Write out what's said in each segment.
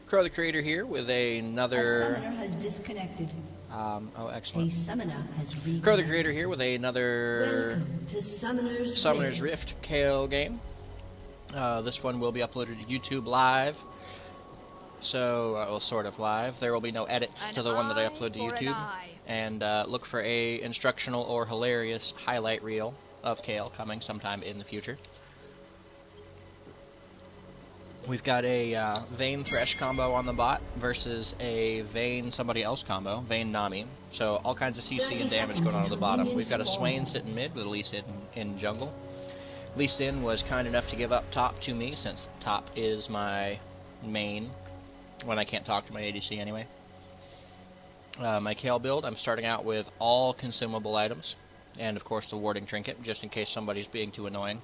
CrowetheCreator here with another... A summoner has disconnected. Oh, excellent. A summoner has CrowetheCreator here with another Welcome to Summoner's Rift Kayle game. This one will be uploaded to YouTube live. So, well, sort of live. There will be no edits to the one that I upload to YouTube. And look for a instructional or hilarious highlight reel of Kayle coming sometime in the future. We've got a Vayne Thresh combo on the bot versus a Vayne somebody else combo, Vayne Nami. So all kinds of CC and damage going on at the bottom. We've got a Swain sitting mid with a Lee Sin in jungle. Lee Sin was kind enough to give up top to me since top is my main when I can't talk to my ADC anyway. My Kayle build, I'm starting out with all consumable items and of course the warding trinket just in case somebody's being too annoying.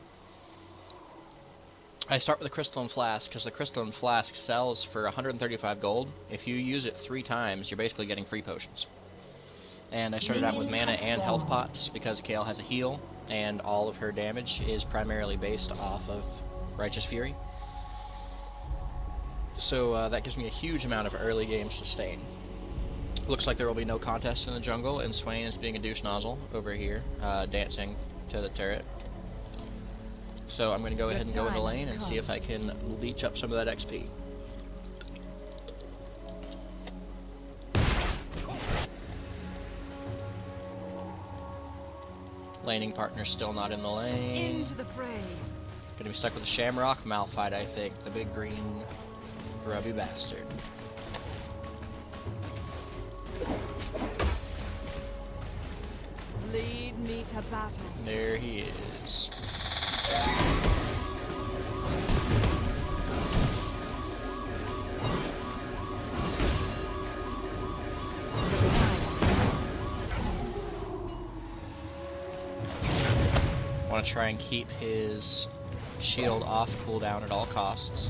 I start with a crystalline flask because the crystalline flask sells for 135 gold. If you use it 3 times, you're basically getting free potions. And I started out with mana and health pots because Kayle has a heal, and all of her damage is primarily based off of Righteous Fury. So that gives me a huge amount of early game sustain. Looks like there will be no contest in the jungle, and Swain is being a douche nozzle over here, dancing to the turret. So I'm going to go ahead and go into lane and see if I can leech up some of that XP. Laning partner's still not in the lane. Into the fray. Gonna be stuck with a Shamrock Malphite, I think. The big green grubby bastard. Lead me to battle. There he is. Want to try and keep his shield off cooldown at all costs.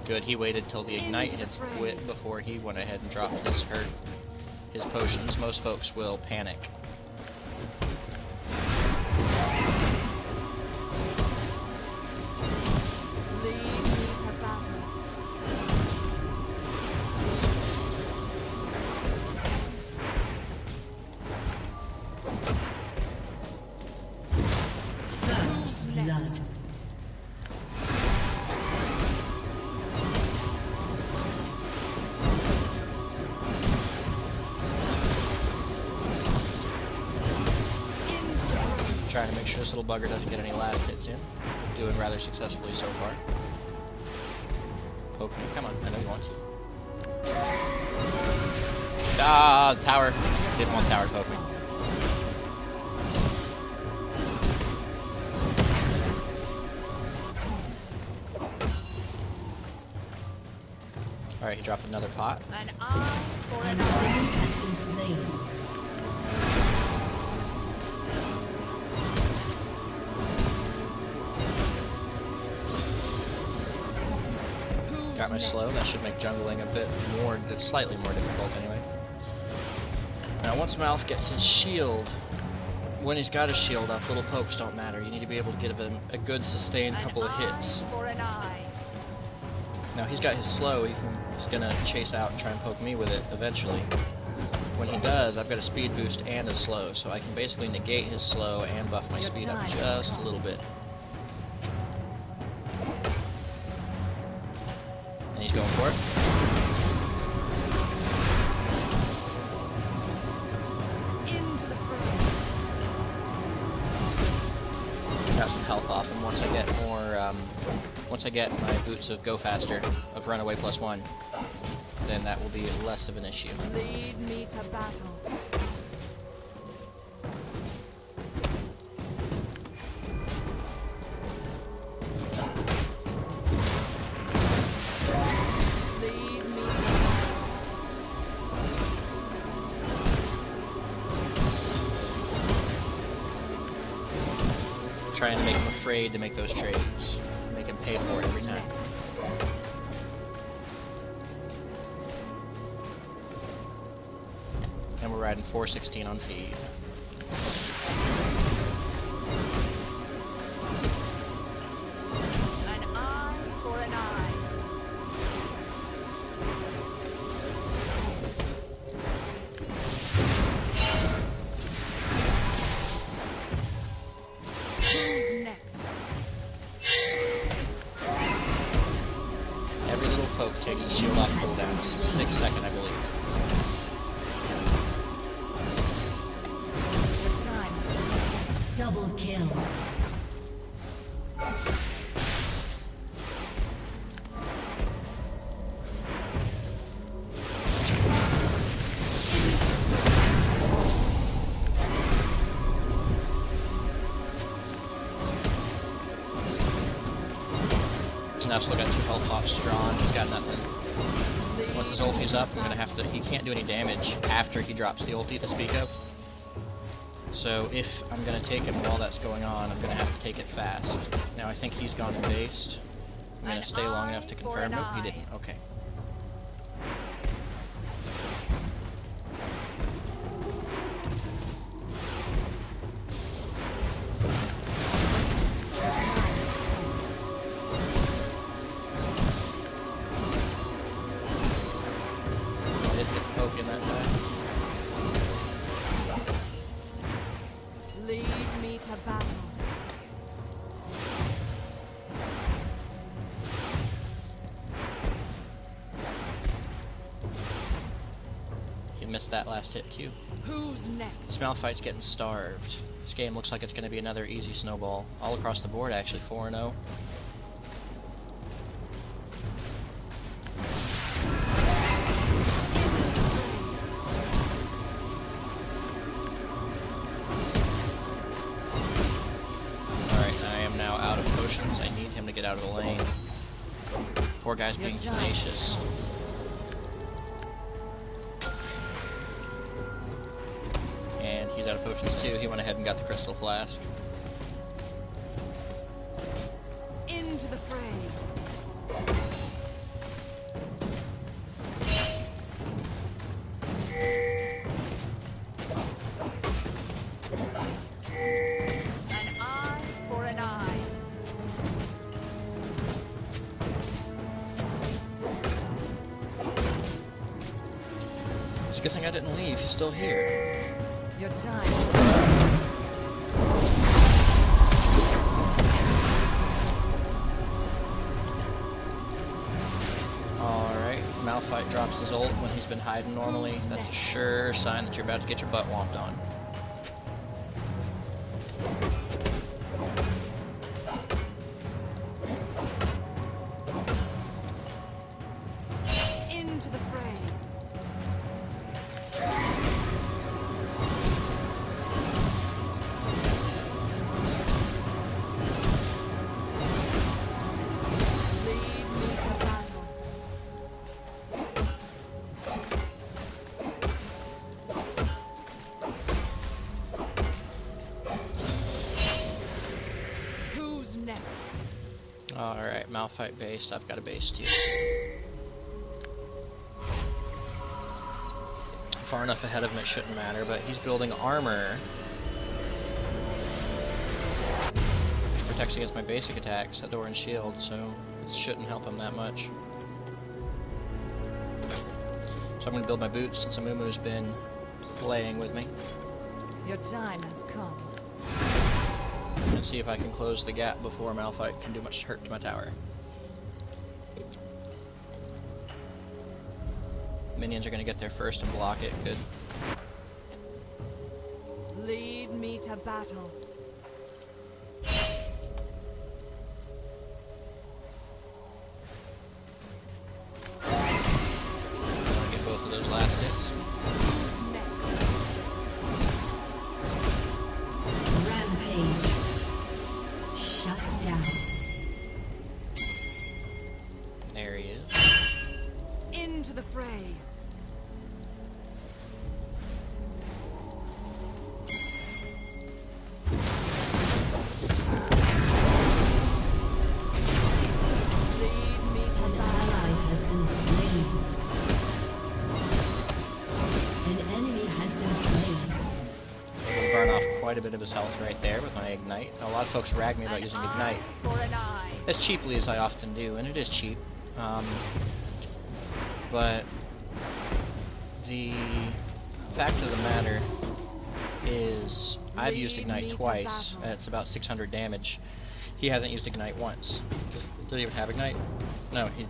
Good, he waited till the ignite had quit before he went ahead and dropped his potions. Most folks will panic. Trying to make sure this little bugger doesn't get any last hits in. Doing rather successfully so far. Poke me, come on, I know you want to. Ah, tower. Didn't want tower to poke me. Alright, he dropped another pot. An eye for an eye. has been slain. Got my slow, that should make jungling a bit more, slightly more difficult anyway. Now once Malph gets his shield, when he's got his shield up, little pokes don't matter. You need to be able to give him a good sustained couple of hits. Now he's got his slow, he's gonna chase out and try and poke me with it eventually. When he does, I've got a speed boost and a slow, so I can basically negate his slow and buff my speed up just a little bit. And he's going for it. Into the fray. Got some health off him. Once I get more, once I get my boots of Go Faster, of Runaway +1, then that will be less of an issue. Lead me to battle. Trying to make him afraid to make those trades. Make him pay for it every time. And we're riding 416 on feed. An eye for an eye. takes his shield off cooldown. It's a 6 second, I believe. Double kill. Now still got 2 health pops strong. He's got nothing. Once his ulti's up, I'm gonna have to. He can't do any damage after he drops the ulti to speak of. So if I'm gonna take him while that's going on, I'm gonna have to take it fast. Now I think he's gone and based. I'm gonna stay long enough to confirm. Nope, he didn't. Okay. Did get the poke in that time. Lead me to battle. You missed that last hit too. Who's next? This Malphite's getting starved. This game looks like it's going to be another easy snowball. All across the board, actually, 4-0. Alright, I am now out of potions. I need him to get out of the lane. Poor guy's being tenacious. And he's out of potions too. He went ahead and got the crystal flask. Into the fray. An eye for an eye. It's a good thing I didn't leave. He's still here. Your time. Alright, Malphite drops his ult when he's been hiding normally. That's a sure sign that you're about to get your butt whomped on. Into the fray. Lead me to battle. Who's next? Alright, Malphite based. I've got a base too. Far enough ahead of him it shouldn't matter, but he's building armor. Which protects against my basic attacks, that door and shield, so it shouldn't help him that much. So I'm going to build my boots since Amumu's been playing with me. Your time has come. And see if I can close the gap before Malphite can do much hurt to my tower. Minions are going to get there first and block it. Good. Lead me to battle. Get both of those last hits. Who's next? Rampage. Shut down. There he is. Into the fray. Lead me to An battle. ally has been slain. An enemy has been slain. Able to burn off quite a bit of his health right there with my ignite. Now, a lot of folks rag me about An using eye ignite for an eye. as cheaply as I often do, and it is cheap. But the fact of the matter is, I've used Lead ignite me to twice. battle. It's about 600 damage. He hasn't used ignite once. Does he even have ignite? No, he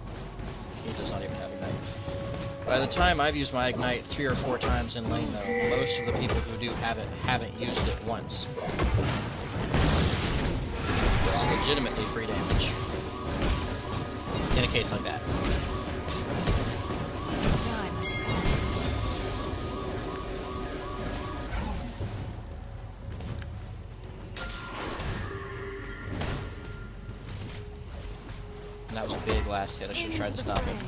He does not even have Ignite. By the time I've used my Ignite 3 or 4 times in lane, though, most of the people who do have it haven't used it once. It's legitimately free damage. In a case like that. And that was a big last hit. I should have tried to stop him.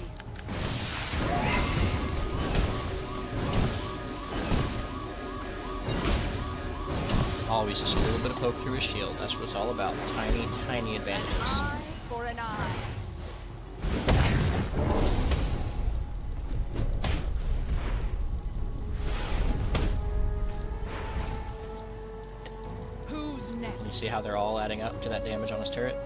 Always just a little bit of poke through his shield. That's what it's all about. Tiny, tiny advantages. Eye for an eye. Who's next? You see how they're all adding up to that damage on his turret?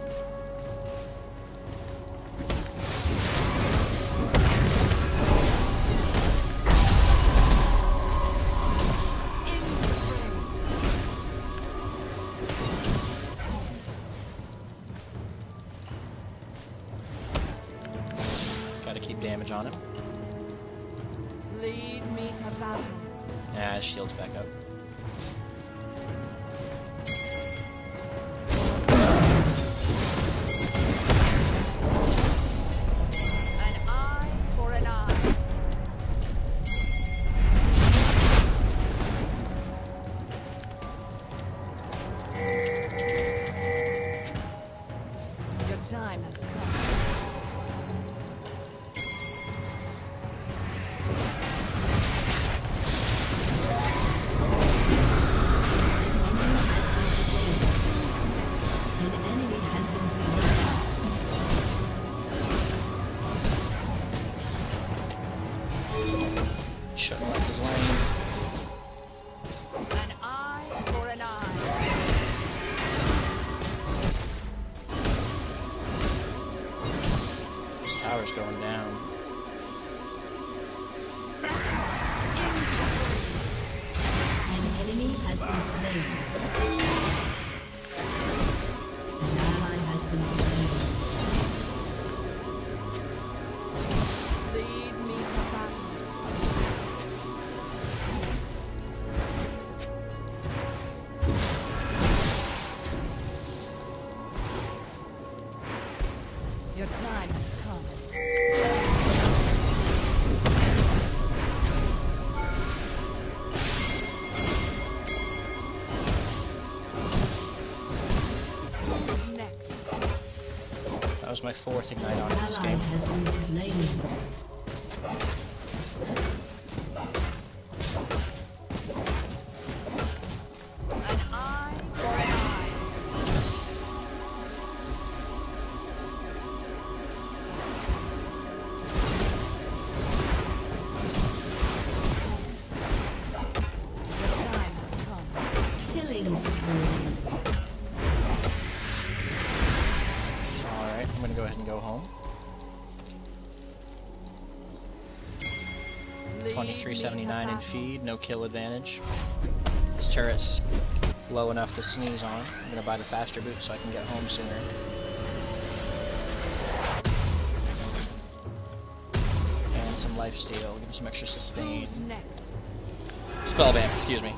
Gotta keep damage on him. Lead me to battle. Yeah, his shield's back up. An eye for an eye. Your time has come. An enemy has been slain. Shouldn't left his lane. An eye for an eye. His tower's going down. An enemy has been slain. An ally has been slain. Lead me to battle. Your time has come. Who's next? That was my 4th Ignite on An him this ally game. has been slain. An eye for an eye. Your time has come. Killing spree. Alright, I'm gonna go ahead and go home. Lead 2379 me in to battle. feed, no kill advantage. This turret's low enough to sneeze on. I'm gonna buy the faster boot so I can get home sooner. And some lifesteal, give him some extra sustain. Who's next? Spellband, excuse me.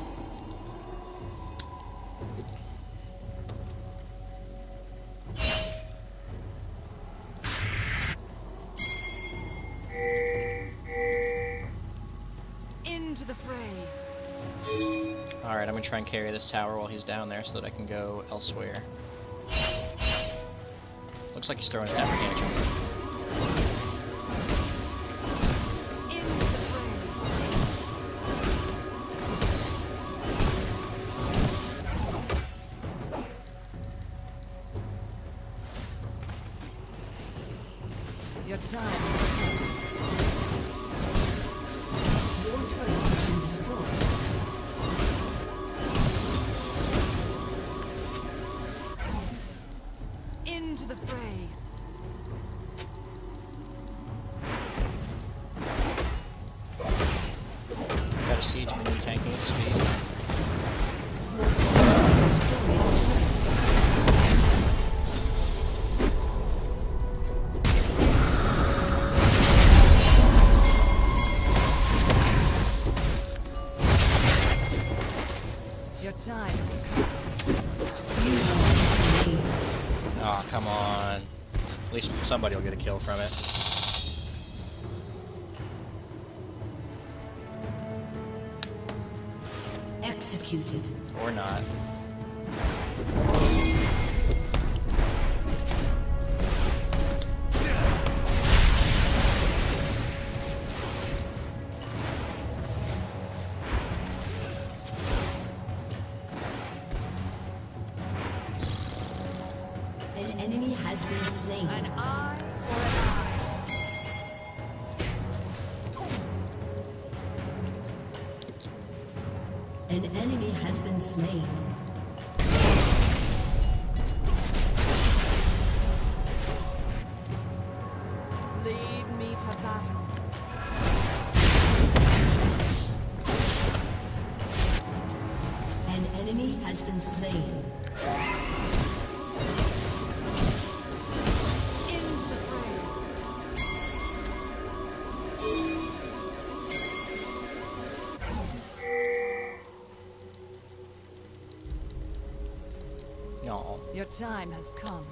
Into the fray. Alright, I'm gonna try and carry this tower while he's down there so that I can go elsewhere. Looks like he's throwing a temper tantrum. Into the fray. Your time. Your turret has been destroyed. Into the fray. Got a siege minion tanking at speed. somebody will get a kill from it. Executed. Or not. An enemy has been slain. An eye for an eye. An enemy has been slain. Lead me to battle. An enemy has been slain. Into the fray. No. Your time has come.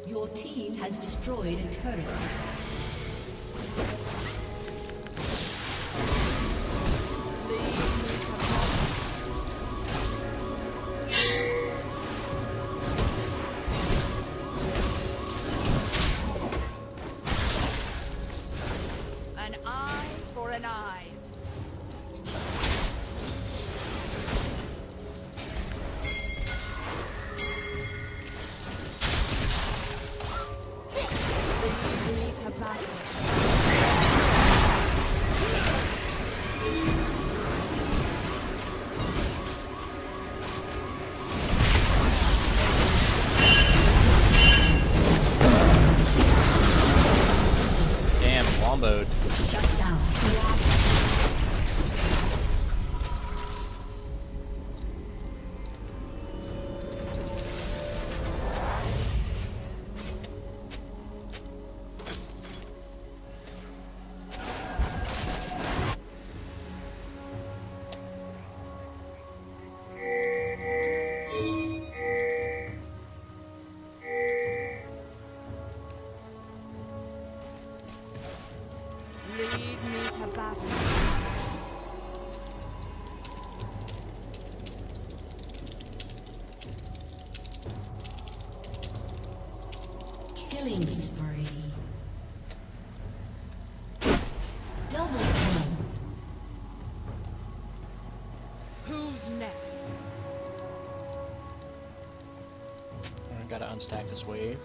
Your team has destroyed a turret. Lead me to battle. An eye for an eye. Lead me to battle. Damn, womboed. Shut down. Lead me to battle. Killing spree. Double kill. Who's next? I gotta unstack this wave.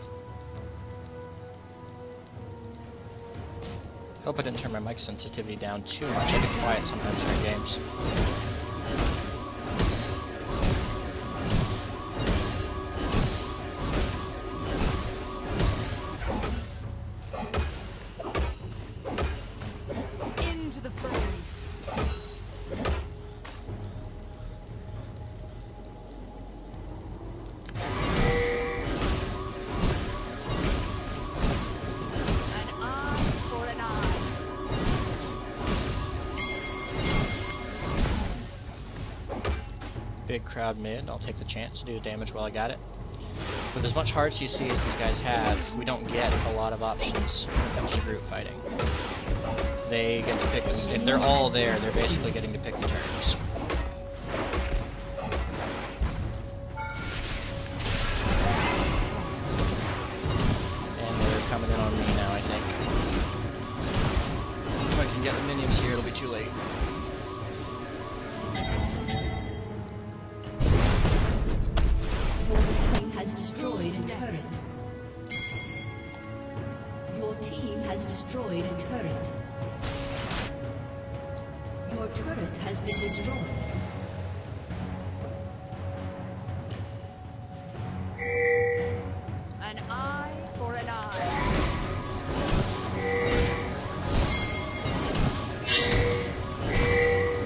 Hope I didn't turn my mic sensitivity down too much. I get quiet sometimes during games. Into the fray. An eye for an eye. Big crowd mid. I'll take the chance to do damage while I got it. With as much heart CC as these guys have, we don't get a lot of options when it comes to group fighting. They get to pick, if they're all there, they're basically getting to pick the turns. And they're coming in on me now, I think. If I can get the minions here, it'll be too late. Your team has destroyed a turret. Your team has destroyed a turret. Your turret has been destroyed. An eye for an eye.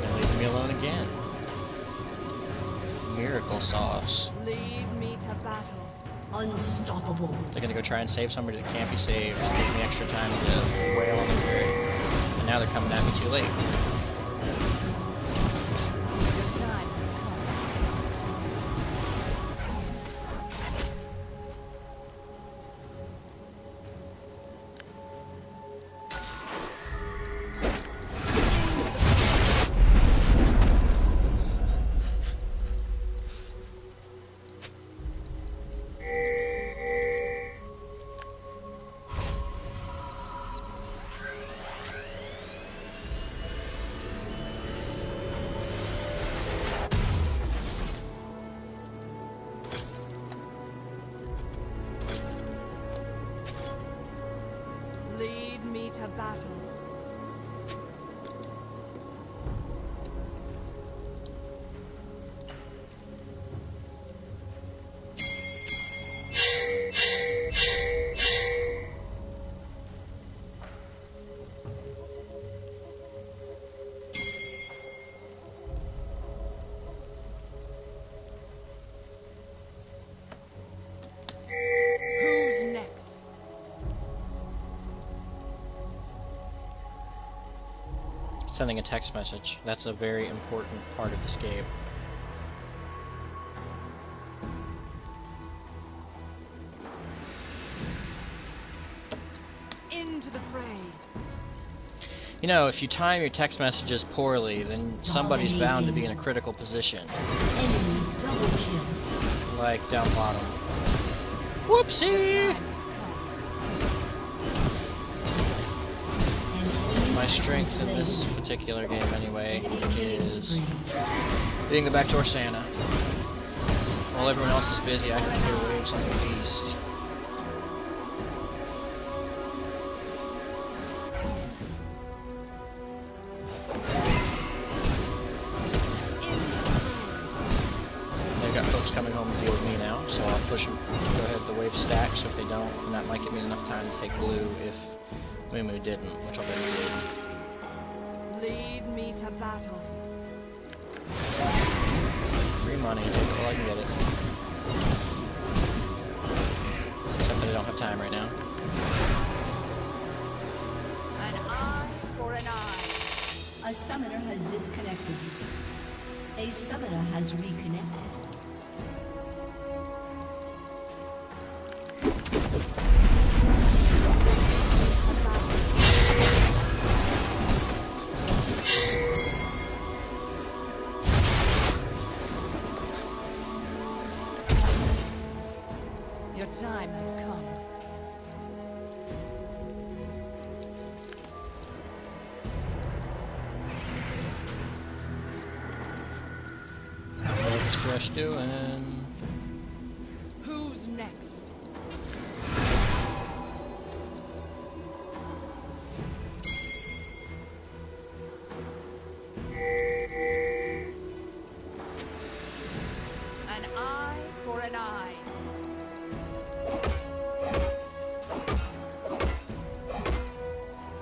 And leaving me alone again. Miracle sauce. Lead me to battle. Unstoppable. They're gonna go try and save somebody that can't be saved. It takes me extra time to wail on the turret. And now they're coming at me too late. Your time has come. Lead me to battle. Who's next? Sending a text message. That's a very important part of this game. Into the fray. You know, if you time your text messages poorly, then somebody's bound to be in a critical position. Enemy double kill. Like down bottom. Whoopsie! Time has come. An enemy My has strength in been this slain. particular game anyway is Spree. being the backdoor Santa. While everyone else is busy, I can clear waves like a beast. They've got folks coming home to deal with me now, so I'll push them. Go ahead, the wave stacks. So if they don't, then that might give me enough time to take blue if Moo didn't, which I'll bet he did. Lead me to battle. Free money, take it while I can get it. Except that I don't have time right now. An eye for an eye. A summoner has disconnected. A summoner has reconnected. Your time has come. What's Thresh doing? Who's next? An eye for an eye.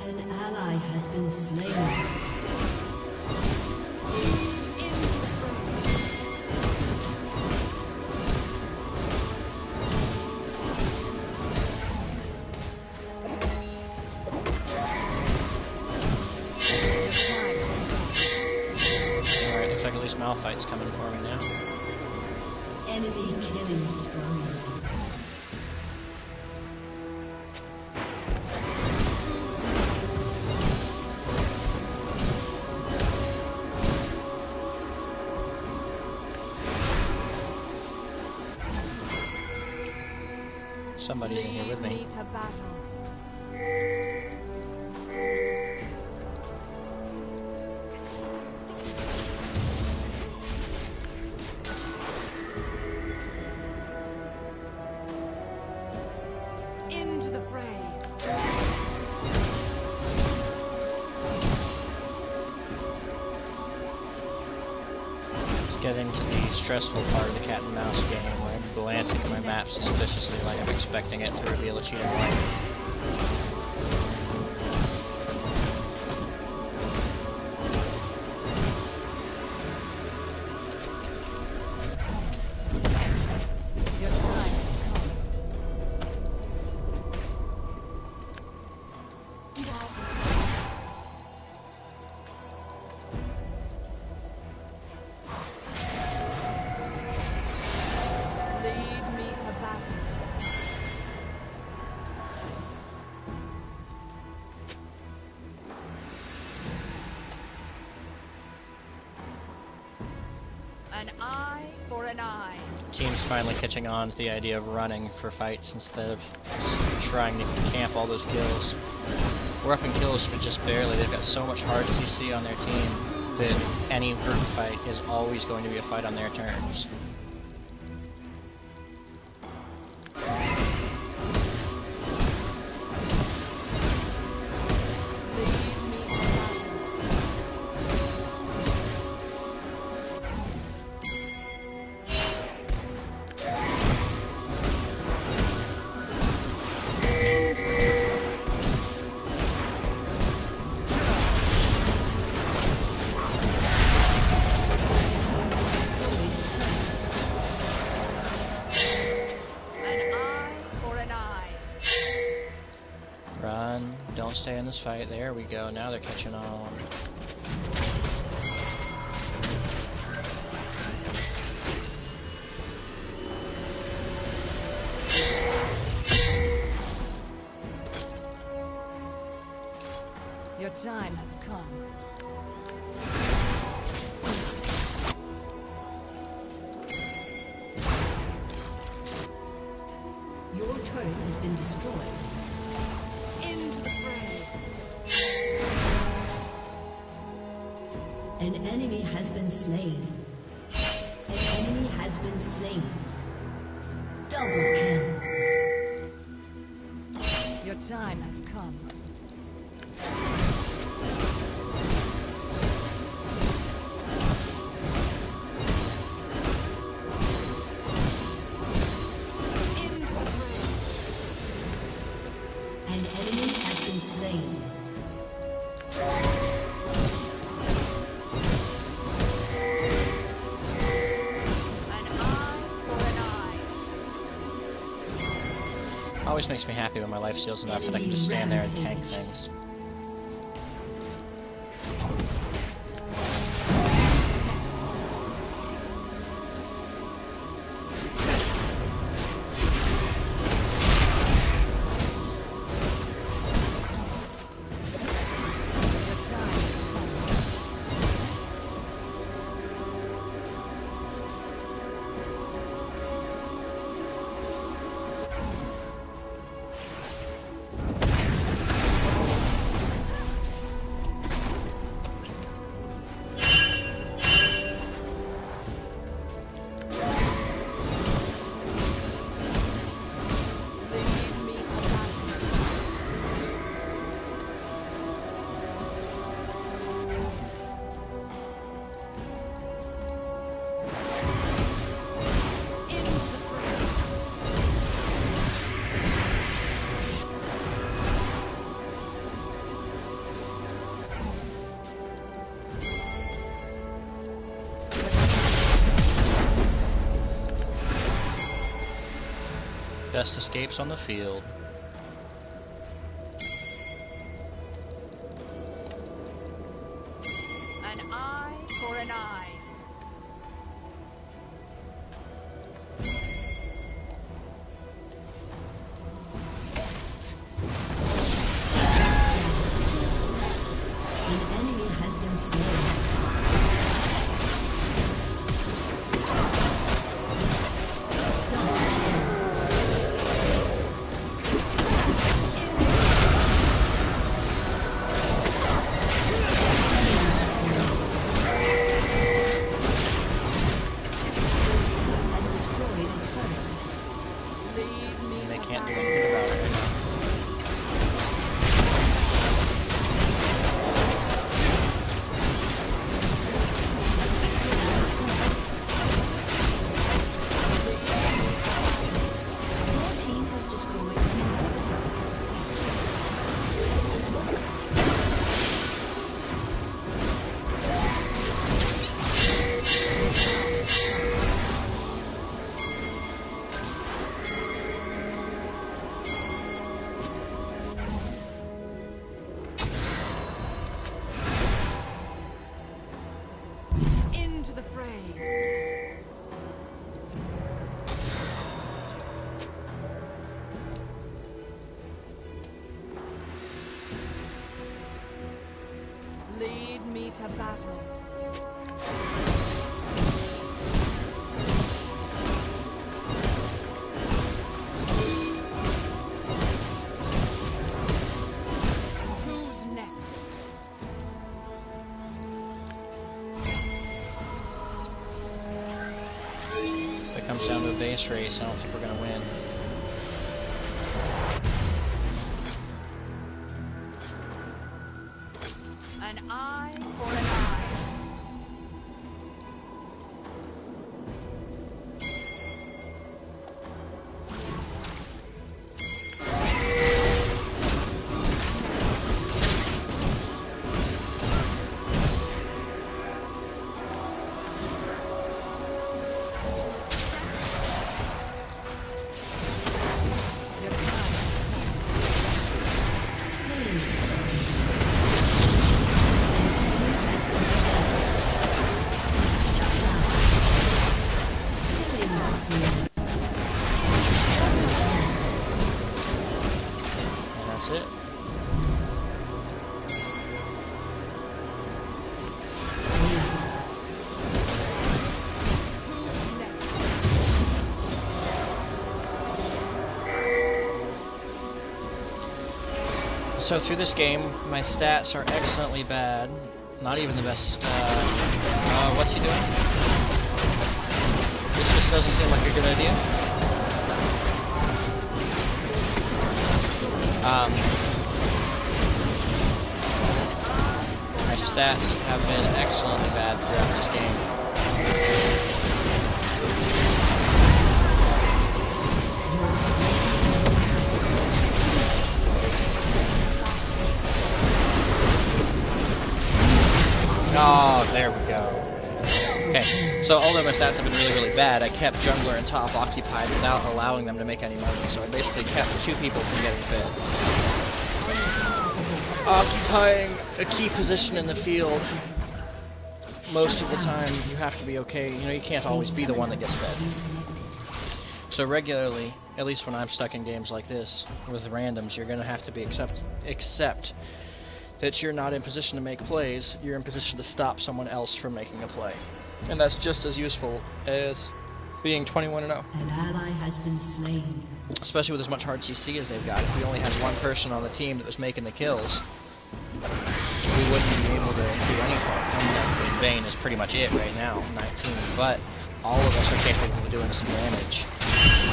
An ally has been slain. Into the fray. Your time has come. Alright, looks like at least Malphite's coming for me now. Enemy killing spree. Somebody's in here with Lead me. me to battle. Into the fray. It's getting to the stressful part of the cat and mouse game where I'm glancing at my map suspiciously like I'm expecting it to reveal a cheating light. Your time has come. Lead me to battle. An eye for an eye. Team's finally catching on to the idea of running for fights instead of trying to camp all those kills. We're up in kills, but just barely. They've got so much hard CC on their team that any group fight is always going to be a fight on their terms. Run. Don't stay in this fight. There we go. Now they're catching on. Your time has come. Your turret has been destroyed. Into the fray. An enemy has been slain. An enemy has been slain. Double kill. Your time has come. An enemy has been slain. An eye for an eye. Always makes me happy when my life steals enough that I can just stand there and tank things. Best escapes on the field. An eye for an eye. An enemy has been slain. Can't do anything about it right now. Your team has destroyed an inhibitor. Into the fray. Lead me to battle. Who's next? If it comes down to a base race, I don't think we're going to win. An eye for an eye. Your time has come. that's it. So through this game, my stats are excellently bad. Not even the best. What's he doing? This just doesn't seem like a good idea. My stats have been excellently bad throughout this game. Oh, there we go. Okay, so although my stats have been really, really bad, I kept jungler and top occupied without allowing them to make any money, so I basically kept 2 people from getting fed. Occupying a key position in the field, most of the time you have to be okay. You know, you can't always be the one that gets fed. So regularly, at least when I'm stuck in games like this, with randoms, you're going to have to be accept that you're not in position to make plays, you're in position to stop someone else from making a play. And that's just as useful as being 21-0. An ally has been slain. Especially with as much hard CC as they've got. If we only had one person on the team that was making the kills, we wouldn't be able to do anything. I mean, Vayne is pretty much it right now, 19, but all of us are capable of doing some damage.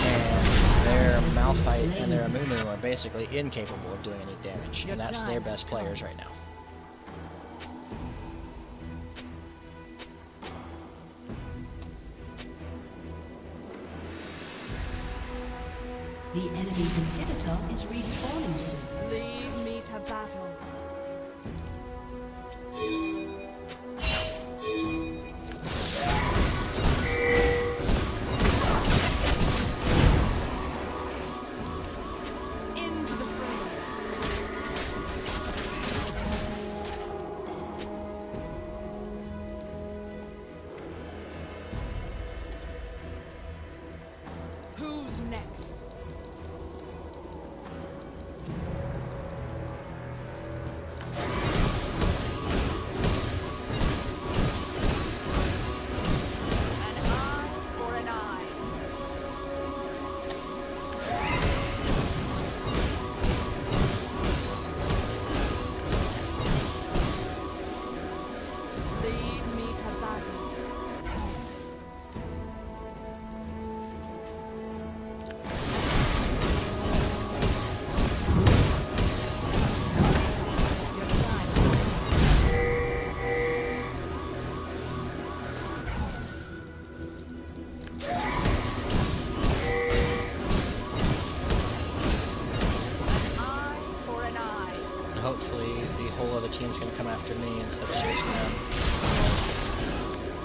And their Malphite and their Amumu are basically incapable of doing any damage, and that's their best players right now. The enemy's inhibitor is respawning soon. Lead me to battle. Into the fray. Who's next? Hopefully the whole other team's going to come after me instead of chasing them.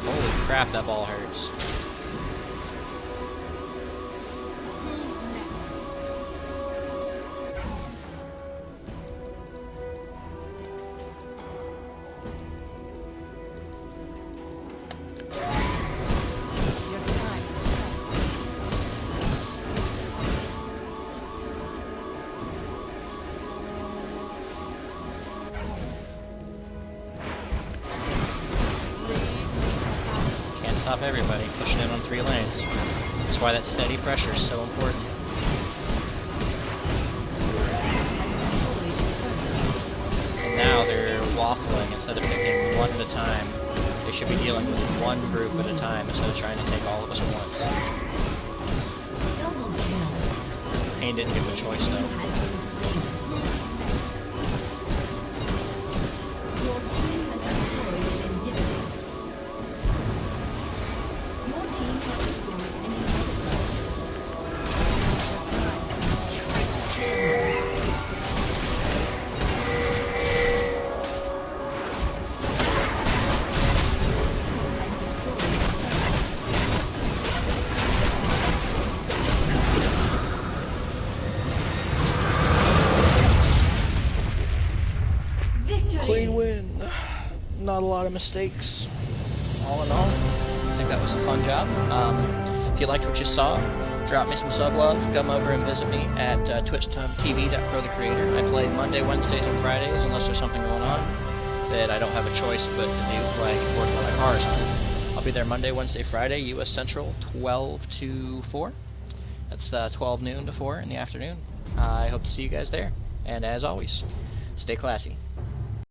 Holy crap, that ball hurts. Who's next? Your time. Stop everybody, pushing in on 3 lanes. That's why that steady pressure is so important. And now they're waffling instead of picking one at a time. They should be dealing with one group at a time instead of trying to take all of us at once. Double kill. Pain didn't give a choice though. Has been slain. Your team has destroyed an inhibitor. Your team has destroyed an inhibitor. Has destroyed victory. Clean win. Not a lot of mistakes. All in all, I think that was a fun job. If you liked what you saw, drop me some sub love. Come over and visit me at twitch.tv.CrowetheCreator. I play Monday, Wednesdays, and Fridays unless there's something going on that I don't have a choice but to do, like working on my car or something. I'll be there Monday, Wednesday, Friday, U.S. Central, 12 to 4. That's 12 noon to 4 in the afternoon. I hope to see you guys there. And as always, stay classy.